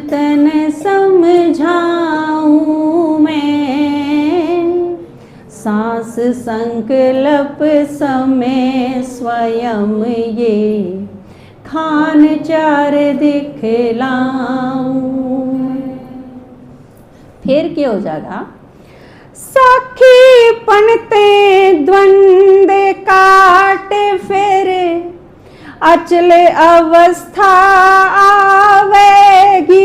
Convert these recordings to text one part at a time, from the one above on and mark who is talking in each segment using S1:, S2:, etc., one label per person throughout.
S1: तन समझाऊं मैं, सांस संकल्प समय स्वयं ये, खान चार दिखलाऊं। फिर क्या हो जाएगा, साखी पनते द्वंद काट फिर, अचल अवस्था आवेगी,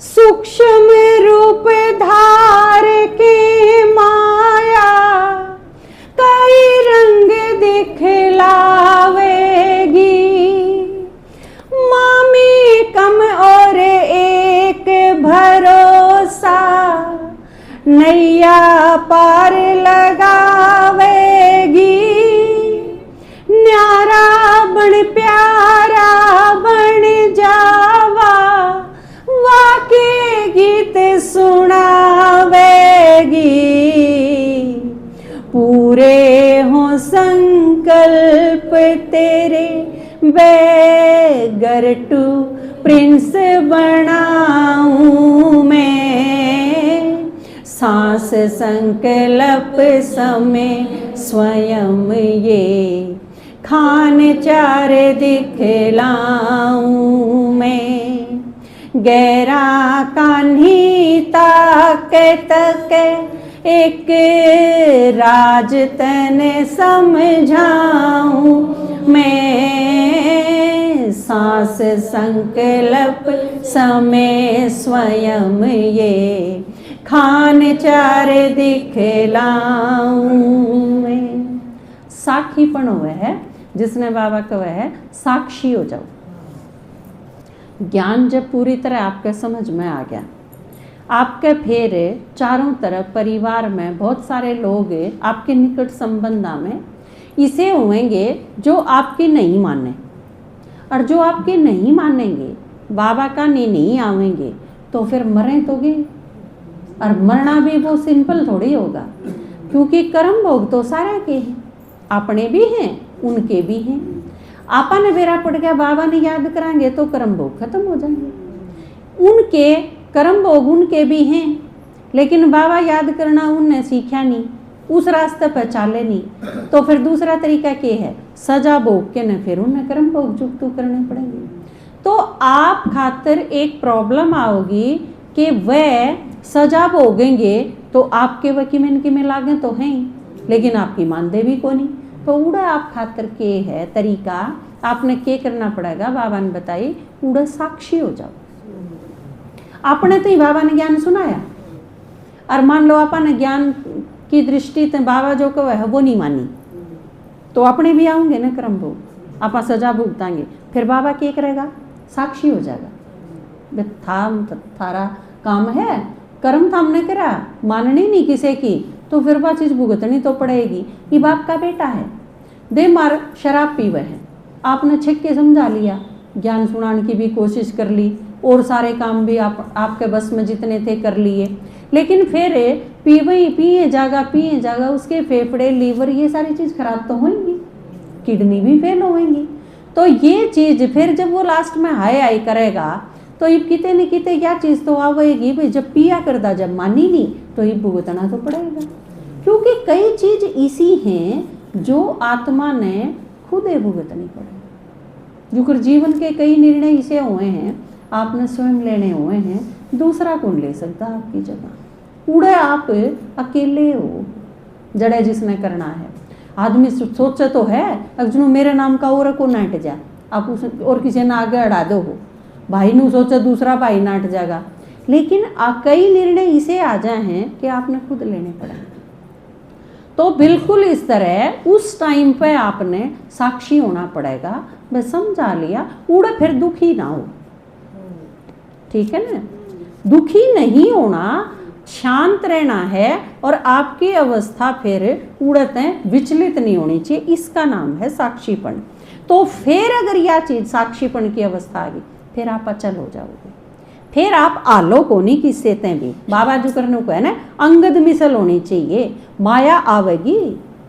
S1: सूक्ष्म रूप धार के माया, कई रंग दिखलावेगी। मामी कम और एक भरोसा, नैया पार लगावेगी। न्यारा बन प्यारा बन जावा, वाके गीत सुनावेगी। पूरे हो संकल्प तेरे, बेगर टू प्रिंस बनाऊं मैं, सांस संकल्प समय स्वयं ये, खान चार दिखलाऊं मैं। गहरा कान्ही ताक तक एक राज तन समझाऊं मैं, सांस संकल्प समय स्वयं ये, खान चार दिखलाऊं मैं। साखीपन हुआ है जिसने बाबा कहा है साक्षी हो जाओ। ज्ञान जब पूरी तरह आपके समझ में आ गया, आपके फिर चारों तरफ परिवार में बहुत सारे लोग आपके निकट संबंधा में इसे होंगे जो आपके नहीं माने, और जो आपके नहीं मानेंगे बाबा का नहीं आवेंगे तो फिर मरें तो गए। और मरना भी वो सिंपल थोड़ी होगा, क्योंकि कर्म भोग तो सारे के हैं, अपने भी हैं उनके भी हैं। आपा ने बेरा पड़ गया, बाबा ने याद कराएंगे तो कर्म भोग खत्म हो जाएंगे। उनके कर्म भोग उनके भी हैं, लेकिन बाबा याद करना उनने सीखा नहीं, उस रास्ते पर चाले नहीं, तो फिर दूसरा तरीका क्या है, सजा भोग के न फिर उन्हें कर्म भोग चुकतू करने पड़ेंगे। तो आप खातर एक प्रॉब्लम आओगी कि वह सजा भोगेंगे तो आपके वकीमन की में लागे तो हैं, लेकिन आपकी मानदे भी को नहीं। तो उड़ा आप खातर के है तरीका, आपने क्या करना पड़ेगा, बाबा ने बताई, उड़ा साक्षी हो जाओ। आपने तो ही बाबा ने ज्ञान सुनाया, और मान लो आपने ज्ञान की दृष्टि से बाबा जो कहो है वो नहीं मानी, तो अपने भी आऊंगे ना कर्म भोग, आप सजा भुगताएंगे, फिर बाबा क्या करेगा, साक्षी हो जाएगा। थारा काम है, कर्म था हमने करा, माननी नहीं किसी की, तो फिर वह चीज़ भुगतनी तो पड़ेगी। ये बाप का बेटा है, दे मार शराब पीवे है, आपने छेक के समझा लिया, ज्ञान सुनाने की भी कोशिश कर ली, और सारे काम भी आपके बस में जितने थे कर लिए, लेकिन फिर पिए जागा उसके फेफड़े लीवर ये सारी चीज़ खराब तो होंगी, किडनी भी फेल होंगी। तो ये चीज़ फिर जब वो लास्ट में हाय करेगा तो ये किते न किते क्या चीज़ तो आवेगी भाई, जब पिया करदा जब मानी नहीं तो ये भुगतना तो पड़ेगा, क्योंकि कई चीज़ इसी हैं जो आत्मा ने खुद ही भुगतनी पड़ेगी। जो जीवन के कई निर्णय इसे हुए हैं आपने स्वयं लेने हुए हैं, दूसरा कौन ले सकता आपकी जगह। उड़े आप अकेले हो, जड़े जिसने करना है। आदमी सोचे तो है अगर मेरे नाम का और को नाट जाए, आप उस और किसी ने आगे अड़ा दो हो, भाई नू सोचे दूसरा भाई नाट जाएगा, लेकिन कई निर्णय इसे आ जाए हैं कि आपने खुद लेने पड़े। तो बिल्कुल इस तरह उस टाइम पे आपने साक्षी होना पड़ेगा। बस समझा लिया, उड़े फिर दुखी ना हो, ठीक है ना, दुखी नहीं होना, शांत रहना है, और आपकी अवस्था फिर उड़ते विचलित नहीं होनी चाहिए, इसका नाम है साक्षीपन। तो फिर अगर यह चीज़ साक्षीपन की अवस्था आ गई, फिर आप अचल हो जाओगे, फिर आप आलोक होनी की सेते भी। बाबा जो करने को है ना, अंगद मिसल होनी चाहिए, माया आवेगी,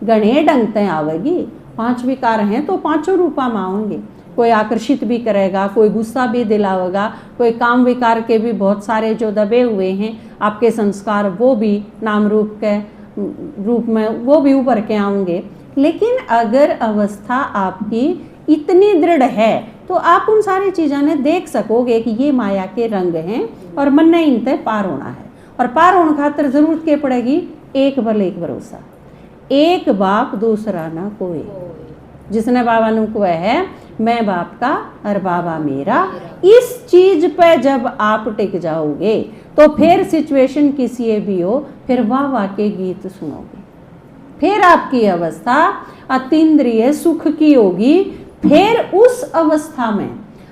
S1: गणे डंगते आवेगी, 5 विकार हैं तो 5 रूपा में आवेंगे, कोई आकर्षित भी करेगा, कोई गुस्सा भी दिलाएगा, कोई काम विकार के भी बहुत सारे जो दबे हुए हैं आपके संस्कार, वो भी नाम रूप के रूप में वो भी उभर के आएंगे। लेकिन अगर अवस्था आपकी इतनी दृढ़ है तो आप उन सारी चीज़ों ने देख सकोगे कि ये माया के रंग हैं और मन ने इनते पार होना है। और पार होने खातिर जरूरत क्या पड़ेगी? एक बल एक भरोसा, एक बाप दूसरा ना कोई। जिसने बाबा ने को है मैं बाप का और बाबा मेरा, इस चीज पे जब आप टिक जाओगे तो फिर सिचुएशन किसी भी हो, फिर वाह वाह के गीत सुनोगे, फिर आपकी अवस्था अतीन्द्रिय सुख की होगी। फिर उस अवस्था में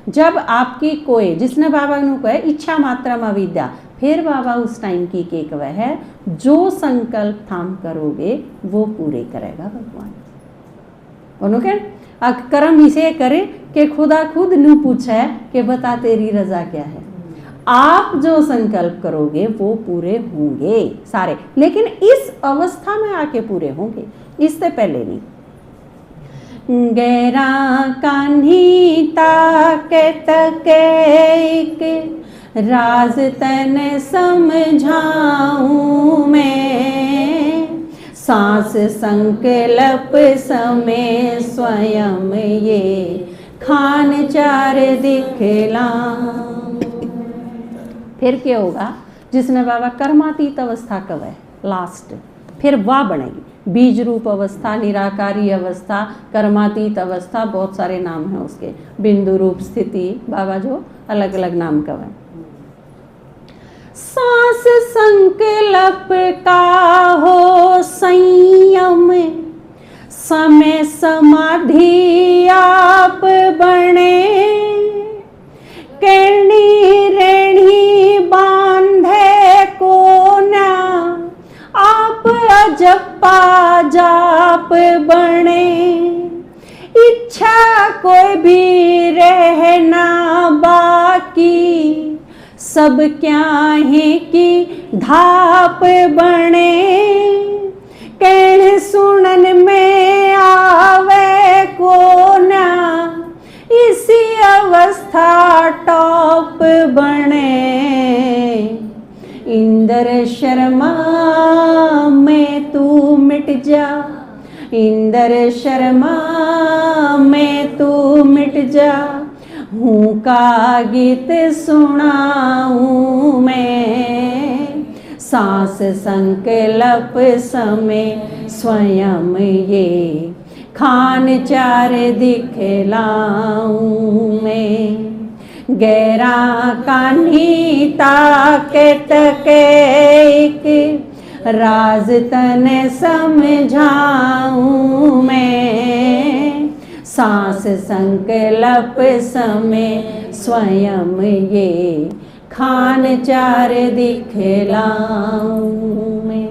S1: जब आपकी कोई, जिसने बाबा ने कहा इच्छा मात्र में विद्या, फिर बाबा उस टाइम की केक वह है जो संकल्प थाम करोगे वो पूरे करेगा भगवान। उन्होंने कर्म इसे करे कि खुदा खुद नू पूछे कि बता तेरी रजा क्या है। आप जो संकल्प करोगे वो पूरे होंगे सारे, लेकिन इस अवस्था में आके पूरे होंगे, इससे पहले नहीं। गैरा कान्ही ताकत के राज तन समझाऊं मैं, सांस संकल्प समय स्वयं ये खान चार दिखला। फिर क्या होगा? जिसने बाबा कर्मातीत अवस्था कब है लास्ट, फिर वह बनेगी बीज रूप अवस्था, निराकारी अवस्था, कर्मातीत अवस्था, बहुत सारे नाम हैं उसके, बिंदु रूप स्थिति, बाबा जो अलग अलग नाम कब है। सांस संकल्प का हो संयम, समय समाधि आप बने, करनी रेणी बांधे को ना आप अजपा जाप बने, इच्छा कोई भी रहना बाकी, सब क्या है कि धाप बने, कहन सुनन में आवे को ना, इसी अवस्था टॉप बने। इंद्र शर्मा में तू मिट जा, इंद्र शर्मा में तू मिट जा, हूँ का गीत सुनाऊं मैं, सांस संकल्प समय स्वयं ये खान चार दिखलाऊं मैं। गैरा कान्ही ताकत के राज तन समझाऊं मैं, सांस संकल्प समय स्वयं ये खान चार दिखलाऊं मैं।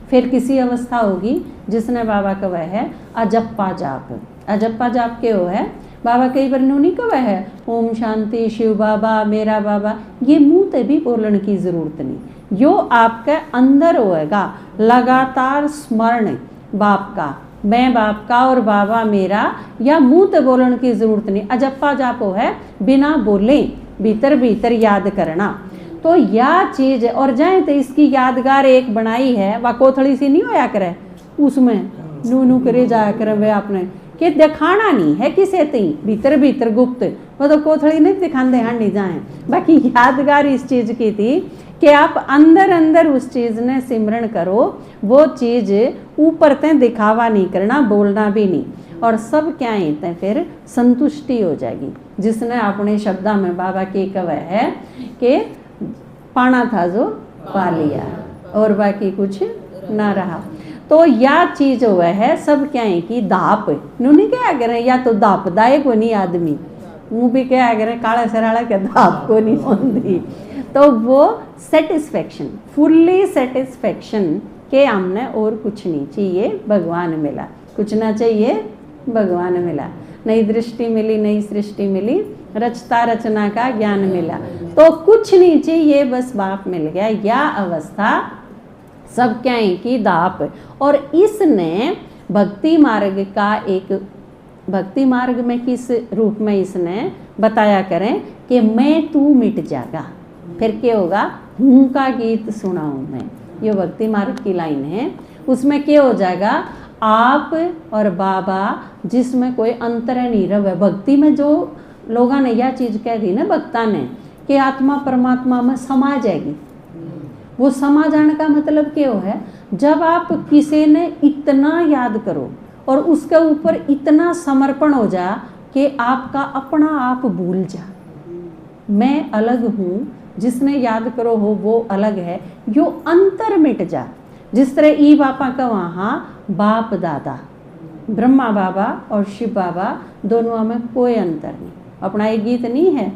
S1: फिर किसी अवस्था होगी जिसने बाबा का वह है अजप्पा जाप। अजप्पा जाप के वो है बाबा कई बार नूनी का वह है ओम शांति शिव बाबा मेरा बाबा, ये मुंह ते भी बोलने की जरूरत नहीं, यो आपके अंदर होएगा लगातार स्मरण बाप का, मैं बाप का और बाबा मेरा, या मुंह ते बोलने की जरूरत नहीं। अजप्पा जाप हो है बिना बोले भीतर भीतर याद करना। तो यह चीज और जाए तो इसकी यादगार एक बनाई है, वह कोथड़ी सी नहीं होया करे उसमें नू नू करे जाया करे वे आपने कि दिखाना नहीं है किसे ती भीतर भीतर गुप्त, वो तो कोथड़ी नहीं दिखाते हैं नहीं जाए। बाकी यादगार इस चीज की थी कि आप अंदर अंदर उस चीज ने सिमरण करो, वो चीज ऊपर ते दिखावा नहीं करना, बोलना भी नहीं, और सब क्या है फिर संतुष्टि हो जाएगी। जिसने अपने शब्दा में बाबा के कवा है कि पाना था जो पा लिया और बाकी कुछ ना रहा। तो या चीज हुआ है सब क्या है कि दाप नूनी क्या करें, या तो दाप दाए को नहीं आदमी, मुँह भी क्या करें काला सराड़ा के दाप को नहीं सुनती। तो वो सेटिस्फेक्शन, फुल्ली सेटिस्फेक्शन के हमने और कुछ नहीं चाहिए, भगवान मिला, कुछ ना चाहिए भगवान मिला, नई दृष्टि मिली, नई सृष्टि मिली, रचता रचना का ज्ञान मिला, तो कुछ नहीं चाहिए बस बाप मिल गया। या अवस्था सब क्या है कि दाप। और इसने भक्ति मार्ग का एक भक्ति मार्ग में किस रूप में इसने बताया करें कि मैं तू मिट जागा, फिर क्या होगा, हूँ का गीत सुनाऊँ मैं, ये भक्ति मार्ग की लाइन है। उसमें क्या हो जाएगा, आप और बाबा जिसमें कोई अंतर नहीं रहे। भक्ति में जो लोगों ने यह चीज़ कह दी ना भक्ता ने कि आत्मा परमात्मा में समा जाएगी, वो समा जाने का मतलब क्या है, जब आप किसी ने इतना याद करो और उसके ऊपर इतना समर्पण हो जा कि आपका अपना आप भूल जा, मैं अलग हूँ, जिसने याद करो हो वो अलग है, यो अंतर मिट जा। जिस तरह ई बापा का वहाँ बाप दादा ब्रह्मा बाबा और शिव बाबा दोनों में कोई अंतर नहीं। अपना एक गीत नहीं है,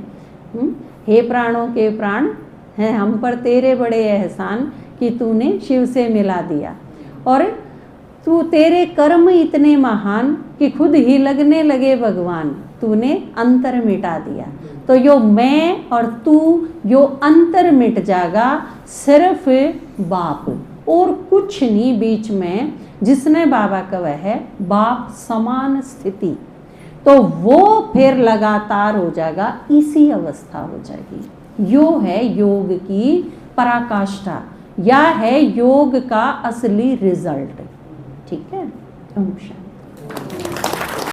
S1: हे प्राणों के प्राण हैं हम पर तेरे बड़े एहसान कि तूने शिव से मिला दिया, और तू तेरे कर्म इतने महान कि खुद ही लगने लगे भगवान, तूने अंतर मिटा दिया। तो यो मैं और तू यो अंतर मिट जाएगा, सिर्फ बाप और कुछ नहीं बीच में, जिसने बाबा कहा है बाप समान स्थिति, तो वो फिर लगातार हो जाएगा, इसी अवस्था हो जाएगी। यो है योग की पराकाष्ठा, या है योग का असली रिजल्ट। ठीक है, ओम शांति।